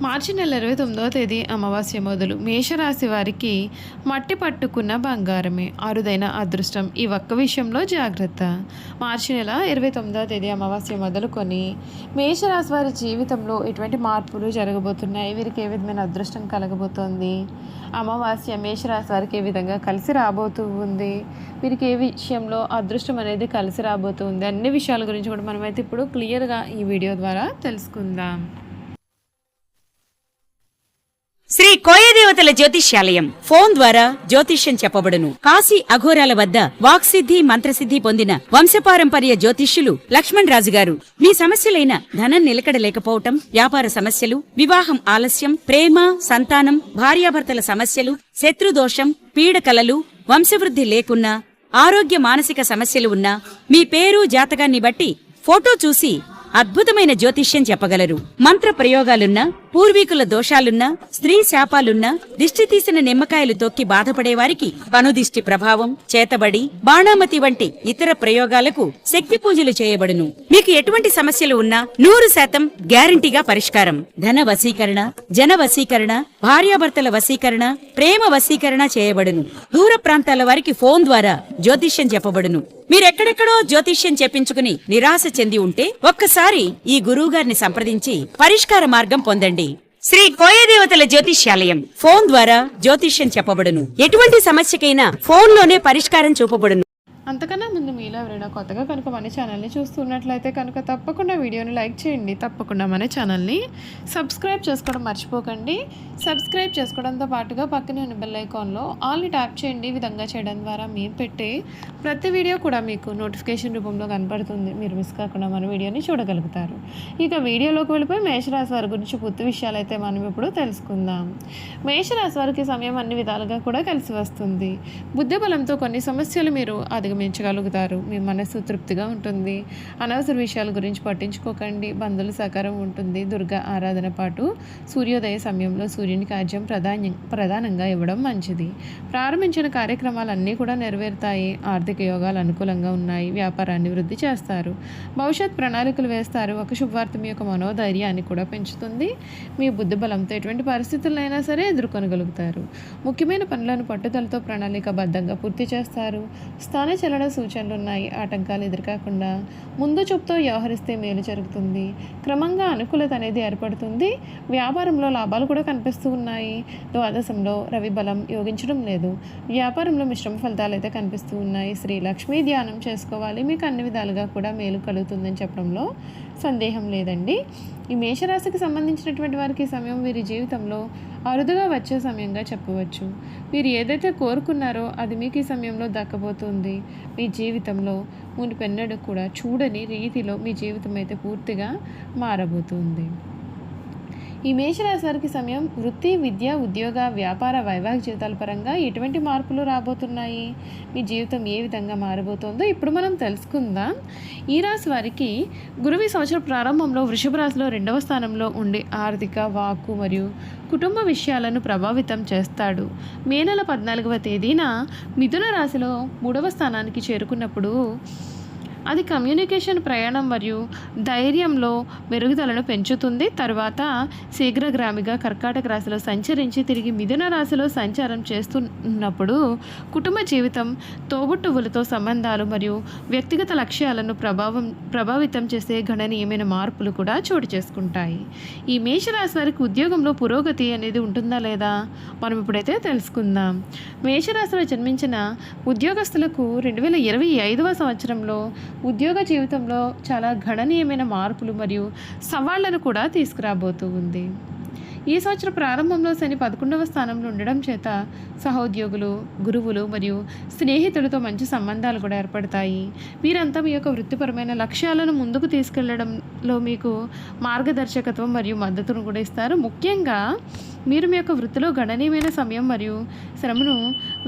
మార్చి నెల 29వ తేదీ అమావాస్య మొదలు మేషరాశి వారికి మట్టి పట్టుకున్న బంగారమే అరుదైన అదృష్టం. ఈ ఒక్క విషయంలో జాగ్రత్త. మార్చి నెల 29వ తేదీ అమావాస్య మొదలుకొని మేషరాశి వారి జీవితంలో ఎటువంటి మార్పులు జరగబోతున్నాయి, వీరికి ఏ విధమైన అదృష్టం కలగబోతోంది, అమావాస్య మేషరాశి వారికి ఏ విధంగా కలిసి రాబోతూ ఉంది, వీరికి ఏ విషయంలో అదృష్టం అనేది కలిసి రాబోతుంది, అన్ని విషయాల గురించి కూడా మనమైతే ఇప్పుడు క్లియర్గా ఈ వీడియో ద్వారా తెలుసుకుందాం. శ్రీ కోయదేవతల జ్యోతిష్యాలయం ఫోన్ ద్వారా జ్యోతిష్యం చెప్పబడును. కాశీ అఘోరాల వద్ద వాక్సిద్ధి మంత్రసిద్ధి పొందిన వంశపారంపర్య జ్యోతిష్యులు లక్ష్మణ్ రాజు గారు మీ సమస్యలైన ధనం నిలకడ లేకపోవటం, వ్యాపార సమస్యలు, వివాహం ఆలస్యం, ప్రేమ, సంతానం, భార్యాభర్తల సమస్యలు, శత్రుదోషం, పీడకలలు, వంశవృద్ధి లేకున్నా, ఆరోగ్య మానసిక సమస్యలు ఉన్నా మీ పేరు జాతకాన్ని బట్టి ఫోటో చూసి అద్భుతమైన జ్యోతిష్యం చెప్పగలరు. మంత్ర ప్రయోగాలున్నా, పూర్వీకుల దోషాలున్నా, స్త్రీ శాపాలున్నా, దిష్టి తీసిన నిమ్మకాయలు తొక్కి బాధపడేవారికి కనుదిష్టి ప్రభావం, చేతబడి, బాణామతి వంటి ఇతర ప్రయోగాలకు శక్తి పూజలు చేయబడును. మీకు ఎటువంటి సమస్యలు ఉన్నా 100% గ్యారంటీగా పరిష్కారం. ధన వశీకరణ, జన వశీకరణ, భార్యాభర్తల వశీకరణ, ప్రేమ వశీకరణ చేయబడును. దూర ప్రాంతాల వారికి ఫోన్ ద్వారా జ్యోతిష్యం చెప్పబడును. మీరెక్కడెక్కడో జ్యోతిష్యం చెప్పించుకుని నిరాశ చెంది ఉంటే ఒక్కసారి ఈ గురువుగారిని సంప్రదించి పరిష్కార మార్గం పొందండి. శ్రీ కోయదేవతల జ్యోతిష్యాలయం ఫోన్ ద్వారా జ్యోతిష్యం చెప్పబడును. ఎటువంటి సమస్యకైనా ఫోన్లోనే పరిష్కారం చూపబడును. అంతకన్నా ముందు మీలో ఎవరైనా కొత్తగా కనుక మన ఛానల్ని చూస్తున్నట్లయితే కనుక తప్పకుండా వీడియోని లైక్ చేయండి. తప్పకుండా మన ఛానల్ని సబ్స్క్రైబ్ చేసుకోవడం మర్చిపోకండి. సబ్స్క్రైబ్ చేసుకోవడంతో పాటుగా పక్కనే ఉన్న బెల్ ఐకాన్లో ఆల్ని ట్యాప్ చేయండి. ఈ విధంగా చేయడం ద్వారా మేము పెట్టే ప్రతి వీడియో కూడా మీకు నోటిఫికేషన్ రూపంలో కనపడుతుంది. మీరు మిస్ కాకుండా మన వీడియోని చూడగలుగుతారు. ఇక వీడియోలోకి వెళ్ళిపోయి మేషరాశి వారి గురించి పూర్తి విషయాలు అయితే మనం ఇప్పుడు తెలుసుకుందాం. మేషరాశి వారికి సమయం అన్ని విధాలుగా కూడా కలిసి వస్తుంది. బుద్ధి బలంతో కొన్ని సమస్యలు మీరు అధిగమించగలుగుతారు. మీ మనస్సు తృప్తిగా ఉంటుంది. అనవసర విషయాల గురించి పట్టించుకోకండి. బంధువుల సహకారం ఉంటుంది. దుర్గా ఆరాధన పాటు సూర్యోదయ సమయంలో సూర్యునికి ఆజ్యం ప్రధానంగా ఇవ్వడం మంచిది. ప్రారంభించిన కార్యక్రమాలన్నీ కూడా నెరవేరుతాయి. ఆర్థిక యోగాలు అనుకూలంగా ఉన్నాయి. వ్యాపారాన్ని వృద్ధి చేస్తారు. భవిష్యత్ ప్రణాళికలు వేస్తారు. ఒక శుభవార్త మీ యొక్క మనోధైర్యాన్ని కూడా పెంచుతుంది. మీ బుద్ధి బలంతో ఎటువంటి పరిస్థితులైనా సరే ఎదుర్కొనగలుగుతారు. ముఖ్యమైన పనులను పట్టుదలతో ప్రణాళికబద్ధంగా పూర్తి చేస్తారు. స్థాన చలన సూచనలు ఉన్నాయి. ఆటంకాలు ఎదురుకాకుండా ముందు చూపుతో వ్యవహరిస్తే మేలు జరుగుతుంది. క్రమంగా అనుకూలత అనేది ఏర్పడుతుంది. వ్యాపారంలో లాభాలు కూడా కనిపిస్తూ ఉన్నాయి. ద్వాదశంలో రవి బలం యోగించడం లేదు. వ్యాపారంలో మిశ్రమ ఫలితాలు అయితే కనిపిస్తూ ఉన్నాయి. శ్రీ లక్ష్మీ ధ్యానం చేసుకోవాలి. మీకు అన్ని విధాలుగా కూడా మేలు కలుగుతుందని చెప్పడంలో సందేహం లేదండి. ఈ మేషరాశికి సంబంధించినటువంటి వారికి ఈ సమయం వీరి జీవితంలో అరుదుగా వచ్చే సమయంగా చెప్పవచ్చు. మీరు ఏదైతే కోరుకున్నారో అది మీకు ఈ సమయంలో దక్కబోతుంది. మీ జీవితంలో మునిపెన్నడూ కూడా చూడని రీతిలో మీ జీవితం అయితే పూర్తిగా మారబోతుంది. ఈ మేషరాశి వారికి సమయం వృత్తి, విద్య, ఉద్యోగ, వ్యాపార, వైవాహిక జీవితాల పరంగా ఎటువంటి మార్పులు రాబోతున్నాయి, మీ జీవితం ఏ విధంగా మారబోతోందో ఇప్పుడు మనం తెలుసుకుందాం. ఈ రాశి వారికి గురువు ఈ సంవత్సరం ప్రారంభంలో వృషభ రాశిలో 2వ స్థానంలో ఉండి ఆర్థిక, వాక్కు మరియు కుటుంబ విషయాలను ప్రభావితం చేస్తాడు. మే నెల 14వ తేదీన మిథున రాశిలో 3వ స్థానానికి చేరుకున్నప్పుడు అది కమ్యూనికేషన్, ప్రయాణం మరియు ధైర్యంలో మెరుగుదలను పెంచుతుంది. తర్వాత శీఘ్రగ్రామిగా కర్కాటక రాశిలో సంచరించి తిరిగి మిథున రాశిలో సంచారం చేస్తున్నప్పుడు కుటుంబ జీవితం, తోబుట్టువులతో సంబంధాలు మరియు వ్యక్తిగత లక్ష్యాలను ప్రభావితం చేసే గణనీయమైన మార్పులు కూడా చోటు చేసుకుంటాయి. ఈ మేషరాశి వారికి ఉద్యోగంలో పురోగతి అనేది ఉంటుందా లేదా మనం ఇప్పుడైతే తెలుసుకుందాం. మేషరాశిలో జన్మించిన ఉద్యోగస్తులకు 2025వ సంవత్సరంలో ఉద్యోగ జీవితంలో చాలా గణనీయమైన మార్పులు మరియు సవాళ్లను కూడా తీసుకురాబోతూ ఉంది. ఈ సంవత్సరం ప్రారంభంలో శని 11వ స్థానంలో ఉండడం చేత సహోద్యోగులు, గురువులు మరియు స్నేహితులతో మంచి సంబంధాలు కూడా ఏర్పడతాయి. వీరంతా మీ యొక్క వృత్తిపరమైన లక్ష్యాలను ముందుకు తీసుకెళ్లడంలో మీకు మార్గదర్శకత్వం మరియు మద్దతును కూడా ఇస్తారు. ముఖ్యంగా మీరు మీ యొక్క వృత్తిలో గణనీయమైన సమయం మరియు శ్రమను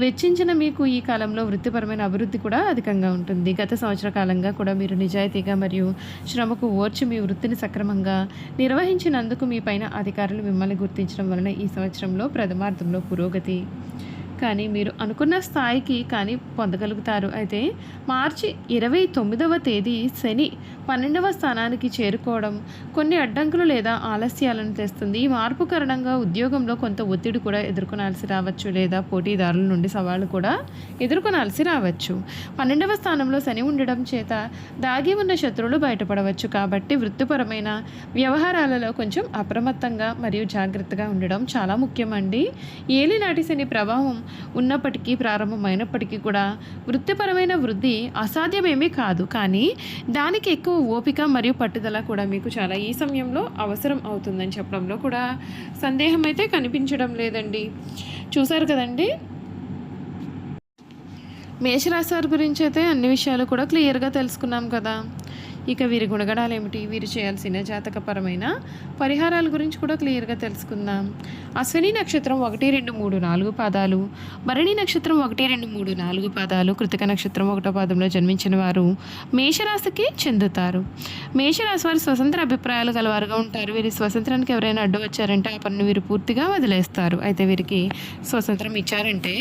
వెచ్చించిన మీకు ఈ కాలంలో వృత్తిపరమైన అభివృద్ధి కూడా అధికంగా ఉంటుంది. గత సంవత్సర కాలంగా కూడా మీరు నిజాయితీగా మరియు శ్రమకు ఓర్చి మీ వృత్తిని సక్రమంగా నిర్వహించినందుకు మీ పైన అధికారులు మిమ్మల్ని గుర్తించడం వలన ఈ సంవత్సరంలో ప్రథమార్థంలో పురోగతి కానీ మీరు అనుకున్న స్థాయికి కానీ పొందగలుగుతారు. అయితే మార్చి 29వ తేదీ శని 12వ స్థానానికి చేరుకోవడం కొన్ని అడ్డంకులు లేదా ఆలస్యాలను తెస్తుంది. ఈ మార్పు కారణంగా ఉద్యోగంలో కొంత ఒత్తిడి కూడా ఎదుర్కొనాల్సి రావచ్చు, లేదా పోటీదారుల నుండి సవాళ్లు కూడా ఎదుర్కొనాల్సి రావచ్చు. 12వ స్థానంలో శని ఉండడం చేత దాగి ఉన్న శత్రువులు బయటపడవచ్చు. కాబట్టి వృత్తిపరమైన వ్యవహారాలలో కొంచెం అప్రమత్తంగా మరియు జాగ్రత్తగా ఉండడం చాలా ముఖ్యమండి. ఏలినాటి శని ప్రభావం ఉన్నప్పటికీ, ప్రారంభమైనప్పటికీ కూడా వృత్తిపరమైన వృద్ధి అసాధ్యమేమీ కాదు. కానీ దానికి ఎక్కువ ఓపిక మరియు పట్టుదల కూడా మీకు చాలా ఈ సమయంలో అవసరం అవుతుందని చెప్పడంలో కూడా సందేహం అయితే కనిపించడం లేదండి. చూసారు కదండి, మేషరాశి వారి గురించి అయితే అన్ని విషయాలు కూడా క్లియర్గా తెలుసుకున్నాం కదా. ఇక వీరి గుణగణాలు ఏమిటి, వీరు చేయాల్సిన జాతకపరమైన పరిహారాల గురించి కూడా క్లియర్గా తెలుసుకుందాం. అశ్విని నక్షత్రం 1, 2, 3, 4 పాదాలు, భరణి నక్షత్రం 1, 2, 3, 4 పాదాలు, కృతిక నక్షత్రం 1వ పాదంలో జన్మించిన వారు మేషరాశికి చెందుతారు. మేషరాశి వారు స్వతంత్ర అభిప్రాయాలు గలవారుగా ఉంటారు. వీరి స్వతంత్రానికి ఎవరైనా అడ్డు వచ్చారంటే ఆ పనిని వీరు పూర్తిగా వదిలేస్తారు. అయితే వీరికి స్వతంత్రం ఇచ్చారంటే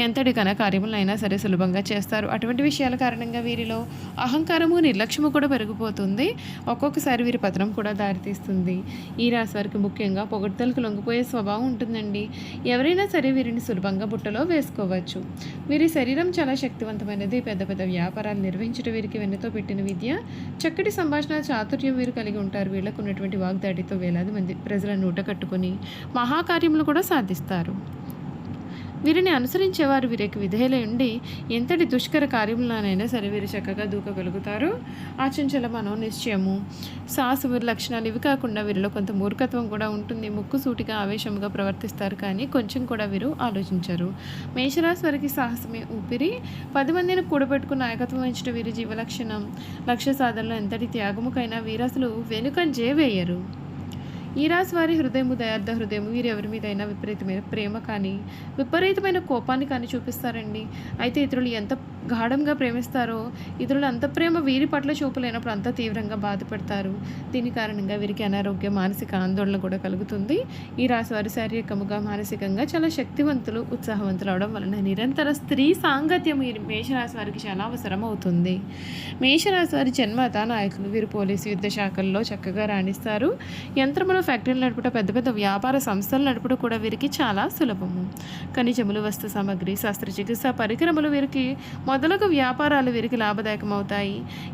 ఎంతటి ఘన కార్యములైనా సరే సులభంగా చేస్తారు. అటువంటి విషయాల కారణంగా వీరిలో అహంకారము, నిర్లక్ష్యము కూడా పెరిగిపోతుంది. ఒక్కొక్కసారి వీరి పతనం కూడా దారితీస్తుంది. ఈ రాశి వారికి ముఖ్యంగా పొగడ్తలకు లొంగిపోయే స్వభావం ఉంటుందండి. ఎవరైనా సరే వీరిని సులభంగా బుట్టలో వేసుకోవచ్చు. వీరి శరీరం చాలా శక్తివంతమైనది. పెద్ద పెద్ద వ్యాపారాలు నిర్వహించడం వీరికి వెన్నతో పెట్టిన విద్య. చక్కటి సంభాషణ చాతుర్యం వీరు కలిగి ఉంటారు. వీళ్ళకు ఉన్నటువంటి వాగ్దాడితో వేలాది మంది ప్రజల నూట కట్టుకొని మహాకార్యములు కూడా సాధిస్తారు. వీరిని అనుసరించేవారు వీరికి విధేయులై ఉండి ఎంతటి దుష్కర కార్యములనైనా సరే వీరు చక్కగా దూకగలుగుతారు. ఆచంచల మనోనిశ్చయము, సాహస వీరి లక్షణాలు ఇవి కాకుండా వీరిలో కొంత మూర్ఖత్వం కూడా ఉంటుంది. ముక్కుసూటిగా ఆవేశంగా ప్రవర్తిస్తారు, కానీ కొంచెం కూడా వీరు ఆలోచించరు. మేషరాశి వారికి సాహసమే ఊపిరి. 10 మందిని కూడబెట్టుకుని నాయకత్వం వహించడం వీరి జీవలక్షణం. లక్ష్య సాధనలో ఎంతటి త్యాగముకైనా వీరు అసలు వెనుకంజే వేయరు. ఈ రాశి వారి హృదయము దయార్థ హృదయము. వీరు ఎవరి మీదైనా విపరీతమైన ప్రేమ కానీ విపరీతమైన కోపాన్ని కానీ చూపిస్తారండి. అయితే ఇతరులు ఎంత గాఢంగా ప్రేమిస్తారో ఇతరులు అంత ప్రేమ వీరి పట్ల చూపలేనప్పుడు అంత తీవ్రంగా బాధపడతారు. దీని కారణంగా వీరికి అనారోగ్య, మానసిక ఆందోళన కూడా కలుగుతుంది. ఈ రాశి వారి శారీరకముగా, మానసికంగా చాలా శక్తివంతులు, ఉత్సాహవంతులు అవడం వలన నిరంతర స్త్రీ సాంగత్యం ఈ మేషరాశి వారికి చాలా అవసరం అవుతుంది. మేషరాశి వారి జన్మత నాయకులు. వీరు పోలీసు, యుద్ధ శాఖల్లో చక్కగా రాణిస్తారు. యంత్రములు, ఫ్యాక్టరీలు నడుపుట, పెద్ద పెద్ద వ్యాపార సంస్థలు నడుపుట కూడా వీరికి చాలా సులభము. ఖనిజములు, వస్తు సామగ్రి, శస్త్రచికిత్స పరికరములు వీరికి మొదలగు వ్యాపారాలు వీరికి లాభదాయకం అవుతాయి.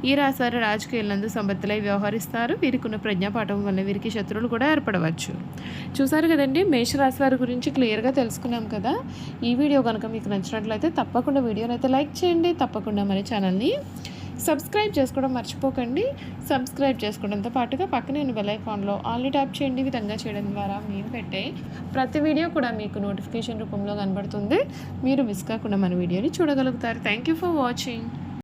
ఈ రాశి వారు రాజకీయాలందు సమర్థులై వ్యవహరిస్తారు. వీరికి ఉన్న ప్రజ్ఞాపాఠం వల్ల వీరికి శత్రువులు కూడా ఏర్పడవచ్చు. చూసారు కదండి, మేషరాశి వారి గురించి క్లియర్గా తెలుసుకున్నాం కదా. ఈ వీడియో కనుక మీకు నచ్చినట్లయితే తప్పకుండా వీడియోని అయితే లైక్ చేయండి. తప్పకుండా మన ఛానల్ని సబ్స్క్రైబ్ చేసుకోవడం మర్చిపోకండి. సబ్స్క్రైబ్ చేసుకోవడంతో పాటుగా పక్కనే ఉన్న బెల్ ఐకాన్లో ఆల్ని ట్యాప్ చేయండి. ఈ విధంగా చేయడం ద్వారా మేము పెట్టే ప్రతి వీడియో కూడా మీకు నోటిఫికేషన్ రూపంలో కనబడుతుంది. మీరు మిస్ కాకుండా మన వీడియోని చూడగలుగుతారు. Thank you for watching.